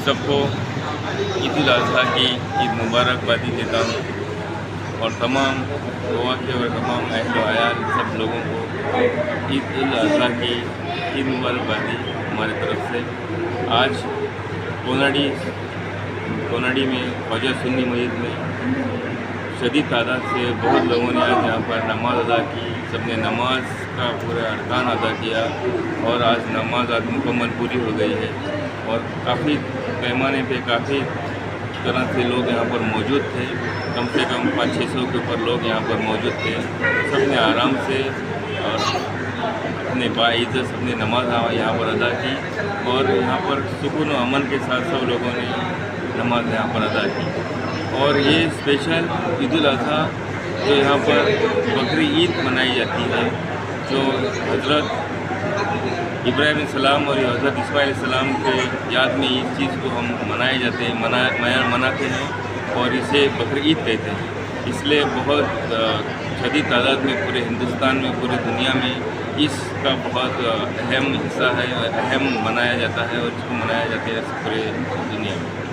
सबको ईद उल अज़हा की ईद मुबारकबादी देता हूँ और तमाम गोवा के और तमाम अहल आयाल सब लोगों को ईद उल अज़हा की ईद मुबारकबादी हमारी तरफ से। आज कोनाडी में ख्वाजा सुन्नी मस्जिद में शदीद तादाद से बहुत लोगों ने आज यहाँ पर नमाज़ अदा की। सबने नमाज का पूरा अरकान अदा किया और आज नमाज आज मुकम्मल पूरी हो गई है और काफ़ी पैमाने पे काफ़ी तरह से लोग यहाँ पर मौजूद थे। कम से कम 500-600 के ऊपर लोग यहाँ पर मौजूद थे। सबने आराम से और अपने बाइज़्ज़त सबने नमाज यहाँ पर अदा की और यहाँ पर सुकून और अमन के साथ सब लोगों ने नमाज यहाँ पर अदा की। और ये स्पेशल ईद उल अज़हा जो यहाँ पर बकरी ईद मनाई जाती है, जो हज़रत इब्राहीम अलैहिस्सलाम और हज़रत इस्माईल अलैहिस्सलाम के याद में इस चीज़ को हम मनाते हैं और इसे बकरी ईद कहते हैं। इसलिए बहुत शदीद तादाद में पूरे हिंदुस्तान में, पूरी दुनिया में इसका बहुत अहम हिस्सा है, अहम मनाया जाता है और इसको मनाया जाता है पूरे दुनिया में।